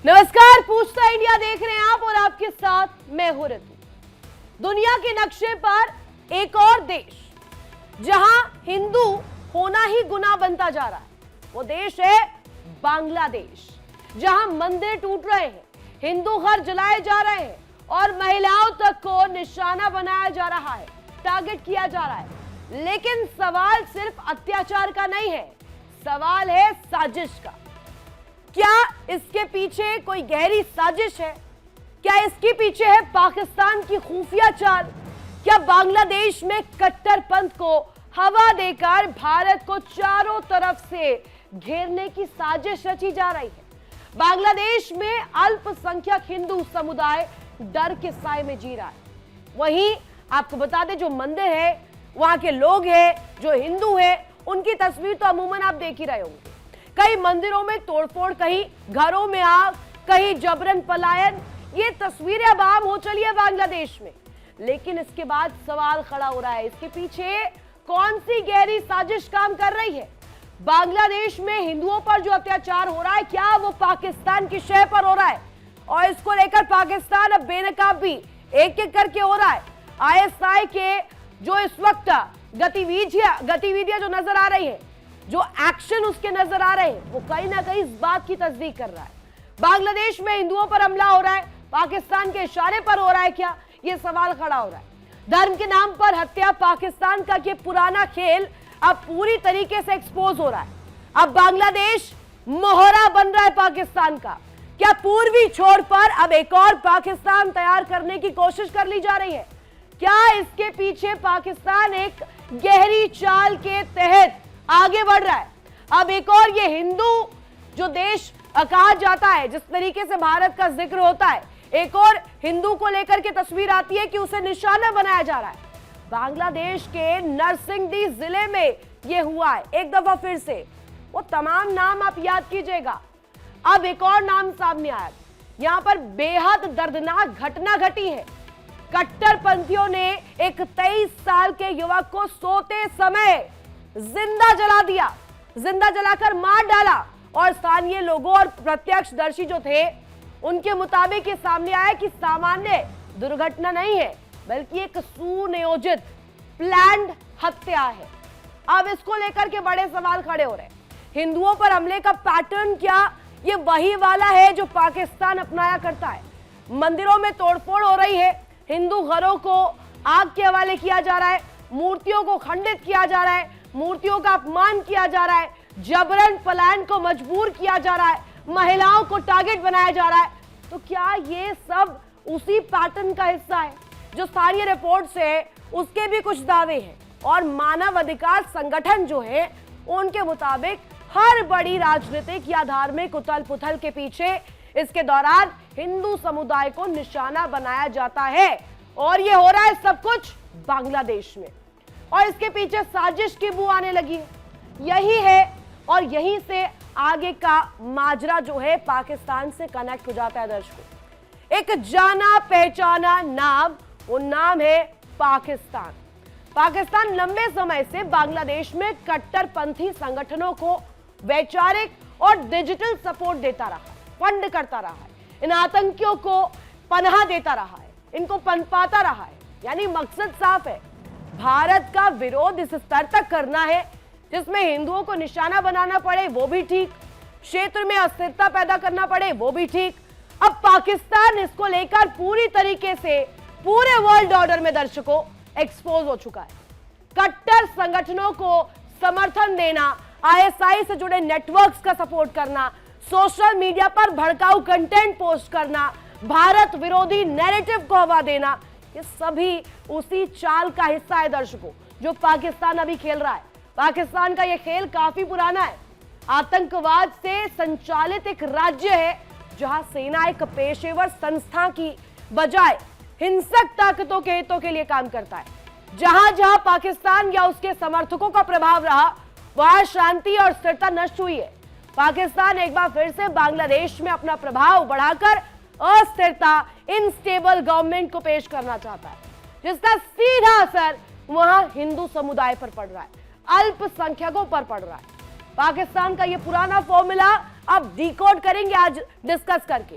नमस्कार, पूछता इंडिया देख रहे हैं आप और आपके साथ मैं हूं ऋतु। दुनिया के नक्शे पर एक और देश जहां हिंदू होना ही गुनाह बनता जा रहा है, वो देश है बांग्लादेश, जहां मंदिर टूट रहे हैं, हिंदू घर जलाए जा रहे हैं और महिलाओं तक को निशाना बनाया जा रहा है, टारगेट किया जा रहा है। लेकिन सवाल सिर्फ अत्याचार का नहीं है, सवाल है साजिश का। क्या इसके पीछे कोई गहरी साजिश है? क्या इसके पीछे है पाकिस्तान की खुफिया चाल? क्या बांग्लादेश में कट्टरपंथ को हवा देकर भारत को चारों तरफ से घेरने की साजिश रची जा रही है? बांग्लादेश में अल्पसंख्यक हिंदू समुदाय डर के साए में जी रहा है। वहीं आपको बता दें, जो मंदिर है, वहां के लोग हैं, जो हिंदू हैं, उनकी तस्वीर तो अमूमन आप देख ही रहे होंगे। कई मंदिरों में तोड़फोड़, कहीं घरों में आग, कहीं जबरन पलायन, ये तस्वीरें अब आम हो चली है बांग्लादेश में। लेकिन इसके बाद सवाल खड़ा हो रहा है, इसके पीछे कौन सी गहरी साजिश काम कर रही है? बांग्लादेश में हिंदुओं पर जो अत्याचार हो रहा है, क्या वो पाकिस्तान की शह पर हो रहा है? और इसको लेकर पाकिस्तान अब बेनकाब भी एक एक करके हो रहा है। आईएसआई के जो इस वक्त गतिविधियां जो नजर आ रही है, जो एक्शन उसके नजर आ रहे हैं, वो कहीं ना कहीं इस बात की तस्दीक कर रहा है। बांग्लादेश में हिंदुओं पर हमला हो रहा है, पाकिस्तान के इशारे पर हो रहा है क्या? ये सवाल खड़ा हो रहा है। धर्म के नाम पर हत्या, पाकिस्तान का ये पुराना खेल अब पूरी तरीके से एक्सपोज हो रहा है। अब बांग्लादेश मोहरा बन रहा है पाकिस्तान का। क्या पूर्वी छोर पर अब एक और पाकिस्तान तैयार करने की कोशिश कर ली जा रही है? क्या इसके पीछे पाकिस्तान एक गहरी चाल के तहत आगे बढ़ रहा है? अब एक और ये हिंदू जो देश कहा जाता है, जिस तरीके से भारत का जिक्र होता है, एक और हिंदू को लेकर के तस्वीर आती है कि उसे निशाना बनाया जा रहा है। बांग्लादेश के नरसिंहदी जिले में ये हुआ है। एक दफा फिर से वो तमाम नाम आप याद कीजिएगा। अब एक और नाम सामने आया, यहां पर बेहद दर्दनाक घटना घटी है। कट्टरपंथियों ने एक 23 साल के युवक को सोते समय जिंदा जला दिया, जिंदा जलाकर मार डाला। और स्थानीय लोगों और प्रत्यक्षदर्शी जो थे, उनके मुताबिक ये सामने आया कि सामान्य दुर्घटना नहीं है, बल्कि एक सुनियोजित प्लान्ड हत्या है। अब इसको लेकर के बड़े सवाल खड़े हो रहे हैं। हिंदुओं पर हमले का पैटर्न क्या ये वही वाला है जो पाकिस्तान अपनाया करता है? मंदिरों में तोड़फोड़ हो रही है, हिंदू घरों को आग के हवाले किया जा रहा है, मूर्तियों को खंडित किया जा रहा है, मूर्तियों का अपमान किया जा रहा है, जबरन पलायन को मजबूर किया जा रहा है, महिलाओं को टारगेट बनाया जा रहा है। तो क्या ये सब उसी पैटर्न का हिस्सा है? जो सारी रिपोर्ट्स है उसके भी कुछ दावे हैं और मानवाधिकार संगठन जो है उनके मुताबिक हर बड़ी राजनीतिक या धार्मिक उथल पुथल के पीछे इसके दौरान हिंदू समुदाय को निशाना बनाया जाता है। और ये हो रहा है सब कुछ बांग्लादेश में, और इसके पीछे साजिश की बू आने लगी है। यही है, और यहीं से आगे का माजरा जो है पाकिस्तान से कनेक्ट हो जाता है। दर्शकों, एक जाना पहचाना नाम, वो नाम है पाकिस्तान। पाकिस्तान लंबे समय से बांग्लादेश में कट्टरपंथी संगठनों को वैचारिक और डिजिटल सपोर्ट देता रहा, फंड करता रहा है, इन आतंकियों को पनाह देता रहा है, इनको पनपाता रहा है। यानी मकसद साफ है, भारत का विरोध इस स्तर तक करना है जिसमें हिंदुओं को निशाना बनाना पड़े वो भी ठीक, क्षेत्र में अस्थिरता पैदा करना पड़े वो भी ठीक। अब पाकिस्तान इसको लेकर पूरी तरीके से पूरे वर्ल्ड ऑर्डर में दर्शकों एक्सपोज हो चुका है। कट्टर संगठनों को समर्थन देना, आईएसआई से जुड़े नेटवर्क्स का सपोर्ट करना, सोशल मीडिया पर भड़काऊ कंटेंट पोस्ट करना, भारत विरोधी नैरेटिव को हवा देना, ये सभी उसी चाल का हिस्सा है दर्शकों, जो पाकिस्तान अभी खेल रहा है। पाकिस्तान का यह खेल काफी पुराना है। आतंकवाद से संचालित एक राज्य है जहां सेना एक पेशेवर संस्था की बजाय हिंसक ताकतों के हितों के लिए काम करता है। जहां जहां पाकिस्तान या उसके समर्थकों का प्रभाव रहा, वहां शांति और स्थिरता नष्ट हुई है। पाकिस्तान एक बार फिर से बांग्लादेश में अपना प्रभाव बढ़ाकर अस्थिरता, इनस्टेबल गवर्नमेंट को पेश करना चाहता है, जिसका सीधा असर वहां हिंदू समुदाय पर पड़ रहा है, अल्पसंख्यकों पर पड़ रहा है। पाकिस्तान का यह पुराना फॉर्मूला अब डिकोड करेंगे आज डिस्कस करके।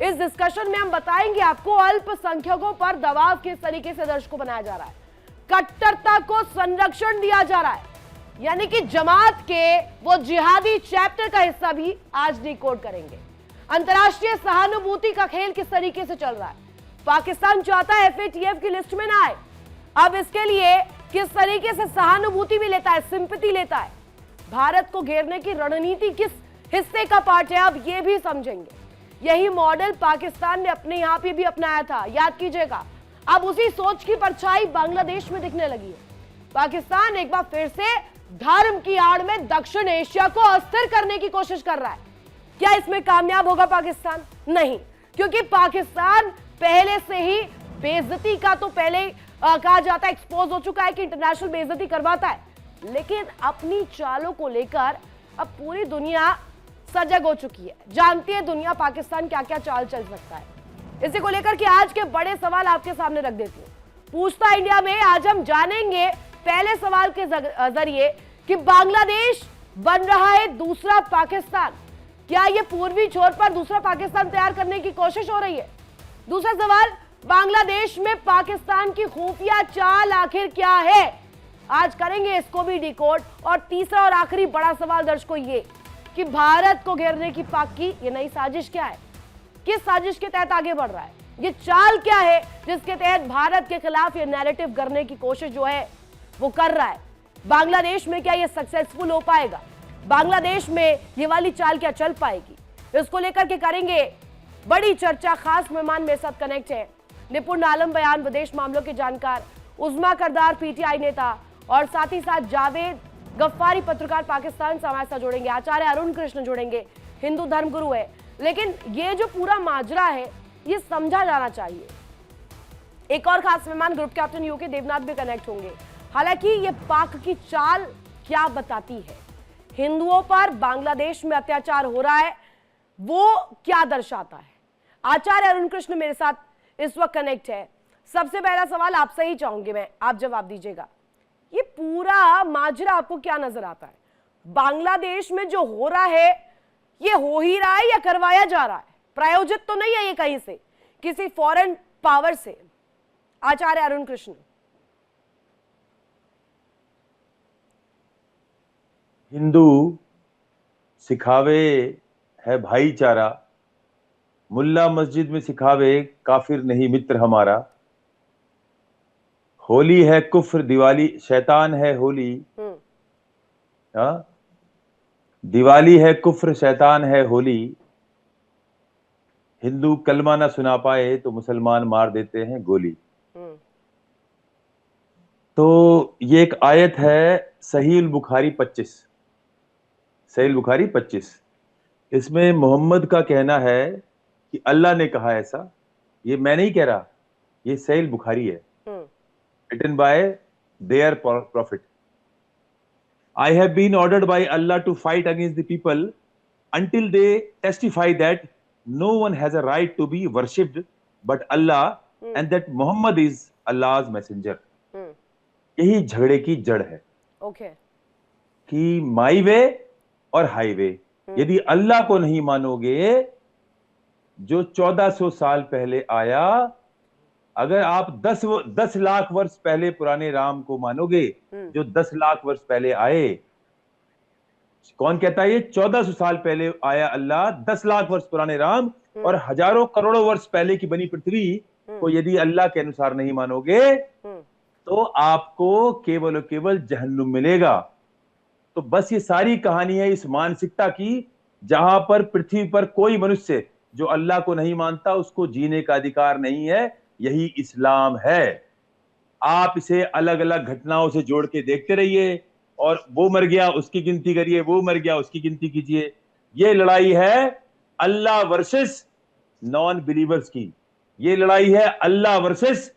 इस डिस्कशन में हम बताएंगे आपको अल्पसंख्यकों पर दबाव किस तरीके से दर्शकों बनाया जा रहा है, कट्टरता को संरक्षण दिया जा रहा है, यानी कि जमात के वो जिहादी चैप्टर का हिस्सा भी आज डिकोड करेंगे। अंतर्राष्ट्रीय सहानुभूति का खेल किस तरीके से चल रहा है, पाकिस्तान चाहता है FATF की लिस्ट में ना आए, अब इसके लिए किस तरीके से सहानुभूति भी लेता है, सिंपैथी लेता है, भारत को घेरने की रणनीति किस हिस्से का पार्ट है, अब ये भी समझेंगे। यही मॉडल पाकिस्तान ने अपने यहां पे भी अपनाया था, याद कीजिएगा। अब उसी सोच की परछाई बांग्लादेश में दिखने लगी है। पाकिस्तान एक बार फिर से धर्म की आड़ में दक्षिण एशिया को अस्थिर करने की कोशिश कर रहा है। क्या इसमें कामयाब होगा पाकिस्तान? नहीं, क्योंकि पाकिस्तान पहले से ही बेइज्जती का तो पहले कहा जाता है एक्सपोज हो चुका है कि इंटरनेशनल बेइज्जती करवाता है, लेकिन अपनी चालों को लेकर अब पूरी दुनिया सजग हो चुकी है, जानती है दुनिया पाकिस्तान क्या क्या चाल चल सकता है। इसी को लेकर के आज के बड़े सवाल आपके सामने रख देती हूँ। पूछता इंडिया में आज हम जानेंगे पहले सवाल के जरिए कि बांग्लादेश बन रहा है दूसरा पाकिस्तान। क्या ये पूर्वी छोर पर दूसरा पाकिस्तान तैयार करने की कोशिश हो रही है? दूसरा सवाल, बांग्लादेश में पाकिस्तान की खुफिया चाल आखिर क्या है? आज करेंगे इसको भी डिकोड। और तीसरा और आखिरी बड़ा सवाल दर्शकों ये कि भारत को घेरने की पाक की ये नई साजिश क्या है, किस साजिश के तहत आगे बढ़ रहा है, ये चाल क्या है जिसके तहत भारत के खिलाफ ये नैरेटिव करने की कोशिश जो है वो कर रहा है। बांग्लादेश में क्या ये सक्सेसफुल हो पाएगा, बांग्लादेश में ये वाली चाल क्या चल पाएगी, इसको लेकर के करेंगे बड़ी चर्चा। खास मेहमान मेरे साथ कनेक्ट है निपुण आलम बयान विदेश मामलों के जानकार, उज़मा करदार PTI नेता और साथ ही साथ जावेद गफ्फारी पत्रकार पाकिस्तान से हमारे साथ जुड़ेंगे, आचार्य अरुण कृष्ण जुड़ेंगे, हिंदू धर्मगुरु है। लेकिन ये जो पूरा माजरा है ये समझा जाना चाहिए। एक और खास मेहमान ग्रुप कैप्टन UK देवनाथ भी कनेक्ट होंगे। हालांकि ये पाक की चाल क्या बताती है, हिंदुओं पर बांग्लादेश में अत्याचार हो रहा है वो क्या दर्शाता है। आचार्य अरुण कृष्ण मेरे साथ इस वक्त कनेक्ट है। सबसे पहला सवाल आपसे ही चाहूंगी मैं, आप जवाब दीजिएगा, ये पूरा माजरा आपको क्या नजर आता है? बांग्लादेश में जो हो रहा है ये हो ही रहा है या करवाया जा रहा है? प्रायोजित तो नहीं है ये कहीं से, किसी फॉरेन पावर से? आचार्य अरुण कृष्ण। हिंदू सिखावे है भाईचारा, मुल्ला मस्जिद में सिखावे काफिर नहीं मित्र हमारा। होली है कुफ्र दिवाली शैतान है होली, दिवाली है कुफ्र शैतान है होली। हिंदू कलमा ना सुना पाए तो मुसलमान मार देते हैं गोली। तो ये एक आयत है सहीह बुखारी 25, सहीह बुखारी 25। इसमें मोहम्मद का कहना है कि अल्लाह ने कहा ऐसा, ये मैं नहीं कह रहा, ये सहीह बुखारी है, written by their prophet. I have been ordered by Allah to fight against the people until they testify that no one has a right to be worshipped but Allah and that Muhammad is Allah's messenger. यही झगड़े की जड़ है। कि माई वे और highway, यदि अल्लाह को नहीं मानोगे जो 1400 साल पहले आया, अगर आप 10 लाख वर्ष पहले पुराने राम को मानोगे जो 10 लाख वर्ष पहले आए, कौन कहता है ये? 1400 साल पहले आया अल्लाह, 10 लाख वर्ष पुराने राम, और हजारों करोड़ों वर्ष पहले की बनी पृथ्वी को यदि अल्लाह के अनुसार नहीं मानोगे तो आपको केवल और केवल जहन्नुम मिलेगा। तो बस ये सारी कहानी है इस मानसिकता की, जहां पर पृथ्वी पर कोई मनुष्य जो अल्लाह को नहीं मानता उसको जीने का अधिकार नहीं है। यही इस्लाम है। आप इसे अलग अलग घटनाओं से जोड़ के देखते रहिए, और वो मर गया उसकी गिनती करिए, वो मर गया उसकी गिनती कीजिए। ये लड़ाई है अल्लाह वर्सेस नॉन बिलीवर्स की, ये लड़ाई है अल्लाह वर्सेस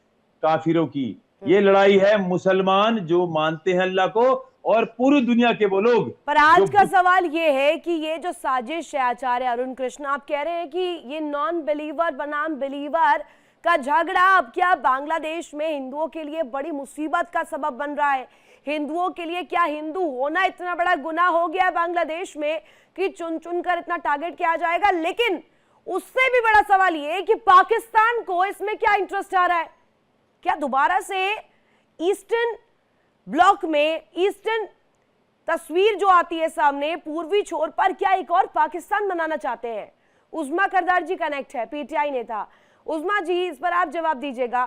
काफिरों की, ये लड़ाई है मुसलमान जो मानते हैं अल्लाह को और पूरी दुनिया के वो लोग। पर आज का सवाल ये है कि ये जो साजिश है आचार्य अरुण कृष्ण, आप कह रहे हैं कि ये नॉन बिलीवर बनाम बिलीवर का झगड़ा अब क्या बांग्लादेश में हिंदुओं के लिए बड़ी मुसीबत का सबब बन रहा है? हिंदुओं के लिए? क्या हिंदू होना इतना बड़ा गुनाह हो गया है बांग्लादेश में कि चुन चुन कर इतना टारगेट किया जाएगा? लेकिन उससे भी बड़ा सवाल ये है कि पाकिस्तान को इसमें क्या इंटरेस्ट आ रहा है? क्या दोबारा से ईस्टर्न ब्लॉक में ईस्टर्न तस्वीर जो आती है सामने पूर्वी छोर पर, क्या एक और पाकिस्तान बनाना चाहते हैं? उज़मा करदार जी कनेक्ट है, पीटीआई नेता। उज़मा जी, इस पर आप जवाब दीजिएगा।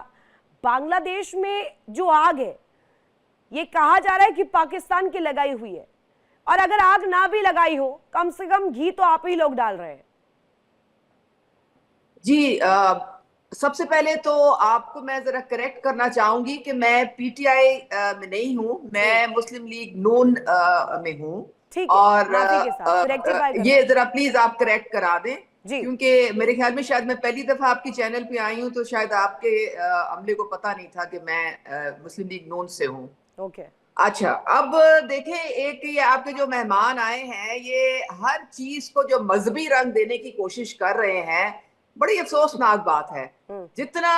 बांग्लादेश में जो आग है, ये कहा जा रहा है कि पाकिस्तान की लगाई हुई है, और अगर आग ना भी लगाई हो, कम से कम घी तो आप ही लोग डाल रहे हैं। जी, सबसे पहले तो आपको मैं जरा करेक्ट करना चाहूंगी कि मैं पीटीआई में नहीं हूं, मैं मुस्लिम लीग नून में हूं। ठीक है, और माफी के साथ रेक्टिफाई करना। ये जरा प्लीज आप करेक्ट करा दें, जी। क्योंकि मेरे ख्याल में शायद मैं पहली दफा आपकी चैनल पे आई हूं, तो शायद आपके अमले को पता नहीं था कि मैं मुस्लिम लीग नून से हूं। ओके। अच्छा, अब देखें, एक ये आपके जो मेहमान आए हैं, ये हर चीज को जो मजहबी रंग देने की कोशिश कर रहे हैं, बड़ी अफसोसनाक बात है। जितना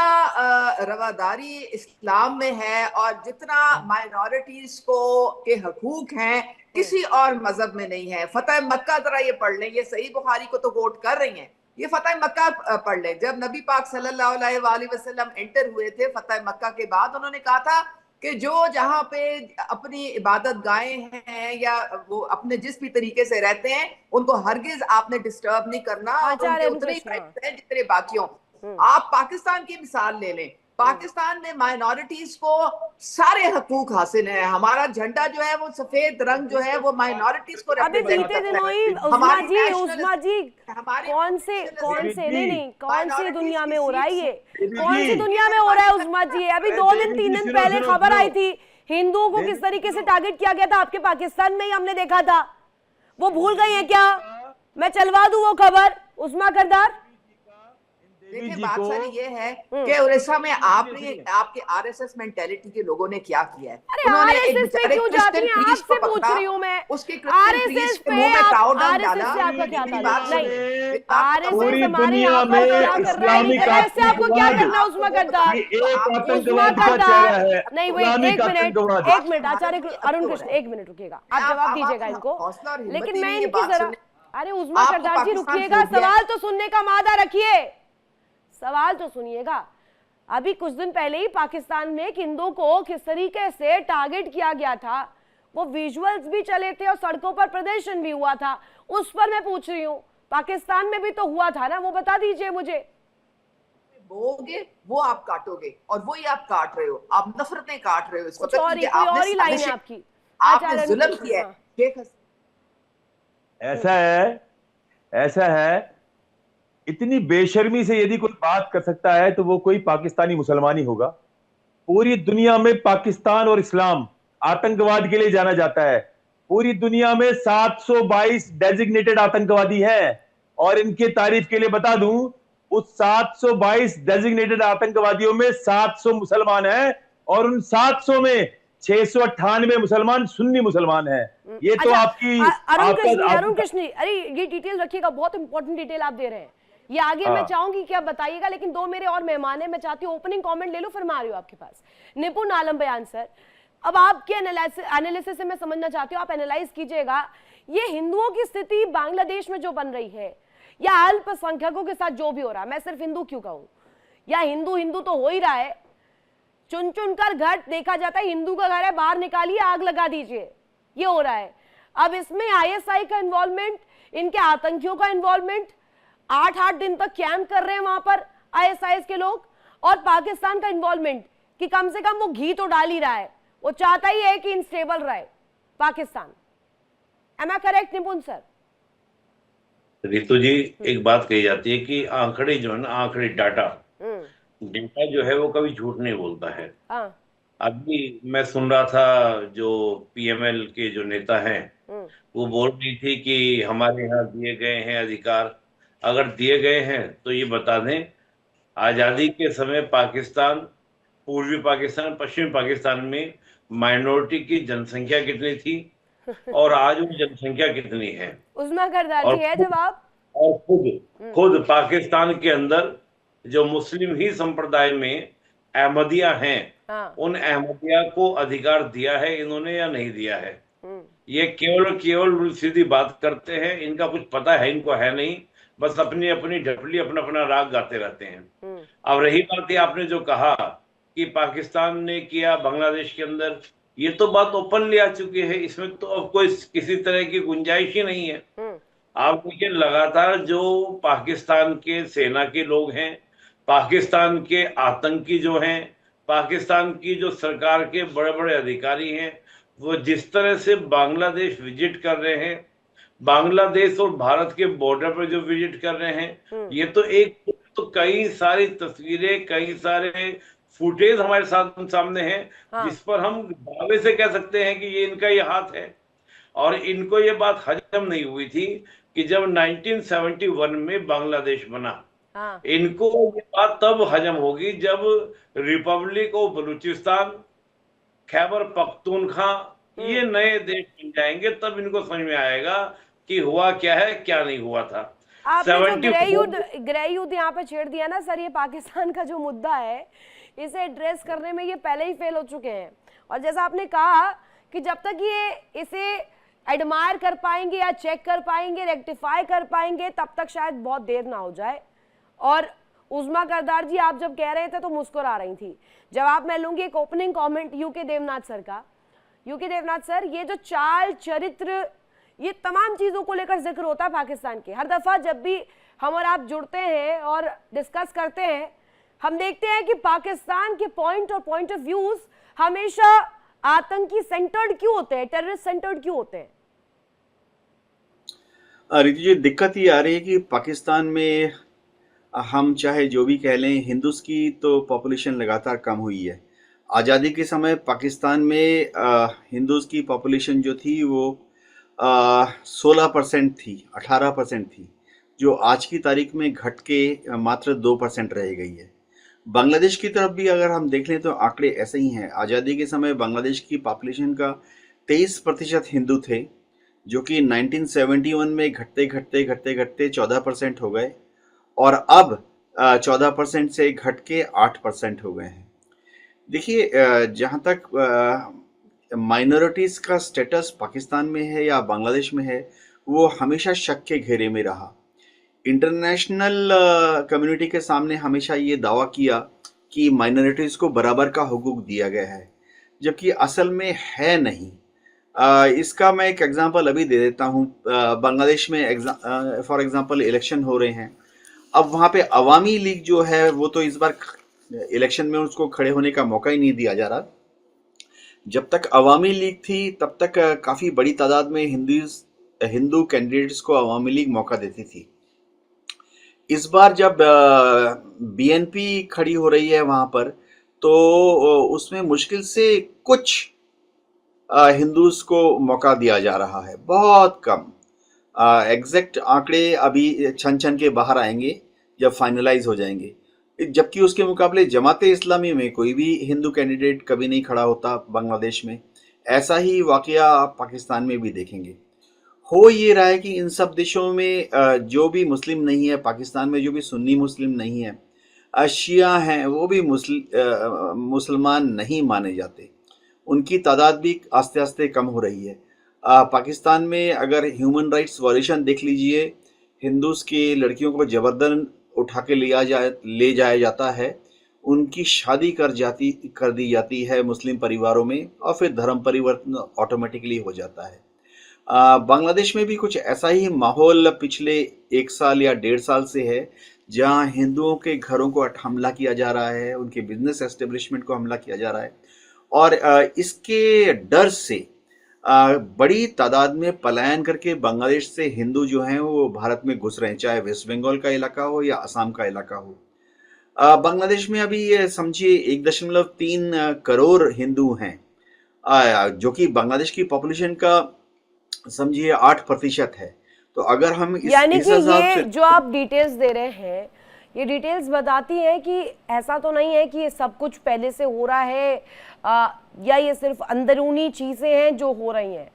रवादारी इस्लाम में है और जितना माइनॉरिटीज को के हकूक हैं, किसी और मजहब में नहीं है। फतेह मक्का जरा ये पढ़ लें, ये सही बुखारी को तो कोट कर रही हैं, ये फतेह मक्का पढ़ लें। जब नबी पाक सल्लल्लाहु अलैहि वसल्लम एंटर हुए थे फतेह मक्का के बाद, उन्होंने कहा था कि जो जहां पे अपनी इबादत गाहें हैं या वो अपने जिस भी तरीके से रहते हैं, उनको हरगिज आपने डिस्टर्ब नहीं करना, और उनके उतने ही राइट्स हैं जितने बाकियों। आप पाकिस्तान की मिसाल ले लें, पाकिस्तान में माइनॉरिटीज को सारे हकूक हासिल हैं। हमारा झंडा जो है वो सफेद रंग जो है वो माइनॉरिटीज को अभी बीते दिनों ही उज़मा जी कौन सी दुनिया में हो रहा है ये? कौन सी दुनिया में हो रहा है उज़मा जी? अभी 2 दिन 3 दिन पहले खबर आई थी, हिंदुओं को किस तरीके से टारगेट किया गया था आपके पाकिस्तान में ही हमने देखा था। वो भूल गई है क्या? मैं चलवा दूं वो खबर, उज़मा करदार। देखिए, बात सारी ये है कि उड़ीसा में आपने आपके आरएसएस मेंटेलिटी के लोगों ने क्या किया है। अरे आरएसएस पे क्यों जाती हैं? आपसे पूछ रही हूं मैं। आरएसएस पे आरएसएस से आपका क्या ताल्लुक? नहीं, आरएसएस हमारे यहाँ पर क्या कर रहा है? इससे आपको क्या करना उज़मा करदार? नहीं, वही एक मिनट आचार्य अरुण कृष्ण, एक मिनट रुकिएगा, आप जवाब दीजिएगा इनको। लेकिन मैं इनकी जरा, अरे उज़मा करदार जी रुकिएगा, सवाल तो सुनने का मादा रखिए, सवाल तो सुनिएगा। अभी कुछ दिन पहले ही पाकिस्तान में हिंदुओं को किस तरीके से टारगेट किया गया था, वो विजुअल्स भी चले थे और सड़कों पर प्रदर्शन भी हुआ था। उस पर मैं पूछ रही हूँ, पाकिस्तान में भी तो हुआ था ना, वो बता दीजिए मुझे। बोगे वो आप काटोगे, और वही आप काट रहे हो, आप नफरतें काट रहे हो। इस वक्त और ही लाइन है आपकी, आपने जुल्म किया है। ऐसा है, इतनी बेशर्मी से यदि कोई बात कर सकता है तो वो कोई पाकिस्तानी मुसलमान ही होगा। पूरी दुनिया में पाकिस्तान और इस्लाम आतंकवाद के लिए जाना जाता है। पूरी दुनिया में 722 डेजिग्नेटेड आतंकवादी हैं, और इनके तारीफ के लिए बता दूं, उस 722 डेजिग्नेटेड आतंकवादियों में 700 मुसलमान हैं, और उन 700 में 698 मुसलमान सुन्नी मुसलमान हैं। ये तो आपकी अरुण कृष्ण, अरे ये डिटेल रखिएगा, बहुत इंपॉर्टेंट डिटेल आप दे रहे हैं। ये आगे मैं चाहूंगी कि आप बताइएगा, लेकिन 2 मेरे और मेहमान हैं, मैं चाहती हूँ ओपनिंग कमेंट ले लो, फिर मैं आ रही हूँ आपके पास। निपुण आलम बयान सर, अब आपके एनालिसिस से मैं समझना चाहती हूँ, आप एनालाइज कीजिएगा, ये हिंदुओं की स्थिति बांग्लादेश में जो बन रही है, या अल्पसंख्यकों के साथ जो भी हो रहा है, मैं सिर्फ हिंदू क्यों कहूँ, या हिंदू तो हो ही रहा है, चुन चुन कर घर देखा जाता है, हिंदू का घर है बाहर निकालिए आग लगा दीजिए, ये हो रहा है। अब इसमें आईएसआई का इन्वॉल्वमेंट, इनके आतंकियों का इन्वॉल्वमेंट, 8-8 दिन तक कैंप कर रहे हैं वहां पर आईएसआईएस के लोग, और पाकिस्तान का इन्वॉल्वमेंट कि कम से कम वो घी तो डाल ही रहा है, वो चाहता ही है कि इनस्टेबल रहे पाकिस्तान। एम आई करेक्ट निपुण सर? रितु जी, एक बात कही जाती है कि आंकड़े जो है ना, आंकड़े डाटा जो है वो कभी झूठ नहीं बोलता है। अभी मैं सुन रहा था, जो पीएमएल के जो नेता हैं वो बोल रही थी कि हमारे यहाँ दिए गए हैं अधिकार, अगर दिए गए हैं तो ये बता दें, आजादी के समय पाकिस्तान, पूर्वी पाकिस्तान, पश्चिमी पाकिस्तान में माइनॉरिटी की जनसंख्या कितनी थी और आज वो जनसंख्या कितनी है? उज़मा करदार जी है जवाब। और खुद पाकिस्तान के अंदर जो मुस्लिम ही संप्रदाय में अहमदिया हैं, उन अहमदिया को अधिकार दिया है इन्होंने या नहीं दिया है। ये केवल केवल सीधी बात करते हैं, इनका कुछ पता है इनको है नहीं, बस अपनी अपनी ढपली अपना अपना राग गाते रहते हैं। अब रही बात, ये आपने जो कहा कि पाकिस्तान ने किया बांग्लादेश के अंदर, ये तो बात ओपनली आ चुकी है, इसमें तो अब कोई किसी तरह की गुंजाइश ही नहीं है। आप देखिए लगातार जो पाकिस्तान के सेना के लोग हैं, पाकिस्तान के आतंकी जो हैं, पाकिस्तान की जो सरकार के बड़े बड़े अधिकारी हैं, वो जिस तरह से बांग्लादेश विजिट कर रहे हैं, बांग्लादेश और भारत के बॉर्डर पर जो विजिट कर रहे हैं, ये तो एक तो कई सारी तस्वीरें, कई सारे फुटेज हमारे साथ सामने हैं, जिस पर हम दावे से कह सकते हैं कि ये इनका ये हाथ है। और इनको ये बात हजम नहीं हुई थी कि जब 1971 में बांग्लादेश बना, इनको ये बात तब हजम होगी जब रिपब्लिक ऑफ बलूचिस्तान, खैबर पख्तूनख्वा ये नए देश बन जाएंगे, तब इनको समझ में आएगा कि हुआ क्या है क्या नहीं हुआ था। आपने जो गृह युद्ध यहाँ पे छेड़ दिया ना सर, ये पाकिस्तान का जो मुद्दा है इसे एड्रेस करने में ये पहले ही फेल हो चुके हैं। और जैसा आपने कहा कि जब तक ये इसे एडमायर कर पाएंगे या चेक कर पाएंगे, रेक्टिफाई कर पाएंगे, तब तक शायद बहुत देर ना हो जाए। और उज़मा करदार जी, आप जब कह रहे थे तो मुस्कुरा रही थी। जवाब मैं लूंगी एक opening comment UK Devnath sir का। यूके देवनाथ सर, ये जो चाल चरित्र, ये तमाम चीजों को लेकर जिक्र होता है पाकिस्तान के। हर दफा जब भी हम और आप जुड़ते हैं और डिस्कस करते हैं, हम देखते हैं कि पाकिस्तान के पॉइंट और पॉइंट ऑफ व्यूज हमेशा आतंकी सेंटर्ड क्यों होते हैं, टेररिस्ट सेंटर्ड क्यों होते हैं? रितु जी, दिक्कत ये आ रही है कि पाकिस्तान में हम चाहे जो भी कह लें, हिंदूज की तो पॉपुलेशन लगातार कम हुई है। आज़ादी के समय पाकिस्तान में हिंदूज की पॉपुलेशन जो थी वो 16% थी, 18% थी, जो आज की तारीख में घट के मात्र 2% रह गई है। बांग्लादेश की तरफ भी अगर हम देख लें तो आंकड़े ऐसे ही हैं। आज़ादी के समय बांग्लादेश की पॉपुलेशन का 23% हिंदू थे, जो कि 1971 में घटते घटते घटते घटते 14% हो गए और अब 14% से घट के 8% हो गए हैं। देखिए, जहाँ तक माइनॉरिटीज़ का स्टेटस पाकिस्तान में है या बांग्लादेश में है, वो हमेशा शक के घेरे में रहा। इंटरनेशनल कम्युनिटी के सामने हमेशा ये दावा किया कि माइनॉरिटीज़ को बराबर का हुकूक दिया गया है, जबकि असल में है नहीं। इसका मैं एक एग्जांपल अभी दे देता हूँ। बांग्लादेश में फॉर एग्जांपल इलेक्शन हो रहे हैं। अब वहाँ पे अवामी लीग जो है वो तो इस बार इलेक्शन में उसको खड़े होने का मौका ही नहीं दिया जा रहा। जब तक अवामी लीग थी तब तक काफ़ी बड़ी तादाद में हिंदू कैंडिडेट्स को अवामी लीग मौका देती थी। इस बार जब बीएनपी खड़ी हो रही है वहाँ पर, तो उसमें मुश्किल से कुछ हिंदूज को मौका दिया जा रहा है, बहुत कम। एग्जैक्ट आंकड़े अभी छन छन के बाहर आएंगे जब फाइनलाइज हो जाएंगे। जबकि उसके मुकाबले जमाते इस्लामी में कोई भी हिंदू कैंडिडेट कभी नहीं खड़ा होता बांग्लादेश में। ऐसा ही वाकया आप पाकिस्तान में भी देखेंगे। हो ये रहा है कि इन सब देशों में जो भी मुस्लिम नहीं है, पाकिस्तान में जो भी सुन्नी मुस्लिम नहीं है, शिया हैं, वो भी मुसलमान नहीं माने जाते। उनकी तादाद भी आस्ते आस्ते कम हो रही है। पाकिस्तान में अगर ह्यूमन राइट्स वायलेशन देख लीजिए, हिंदूज की लड़कियों को जबरदस्ती उठा के ले जाया जाता है, उनकी शादी कर दी जाती है मुस्लिम परिवारों में, और फिर धर्म परिवर्तन ऑटोमेटिकली हो जाता है। बांग्लादेश में भी कुछ ऐसा ही माहौल पिछले 1 साल या 1.5 साल से है, जहां हिंदुओं के घरों को हमला किया जा रहा है, उनके बिजनेस एस्टेब्लिशमेंट को हमला किया जा रहा है, और इसके डर से बड़ी तादाद में पलायन करके बांग्लादेश से हिंदू जो हैं वो भारत में घुस रहे हैं, चाहे वेस्ट बंगाल का इलाका हो या असम का इलाका हो। बांग्लादेश में अभी ये समझिए 1.3 करोड़ हिंदू हैं, जो कि बांग्लादेश की पॉपुलेशन का समझिए 8% है। तो अगर हम यानी कि ये जो आप डिटेल्स दे रहे हैं, ये डिटेल्स बताती हैं कि ऐसा तो नहीं है कि ये सब कुछ पहले से हो रहा है, या ये सिर्फ अंदरूनी चीजें हैं जो हो रही हैं।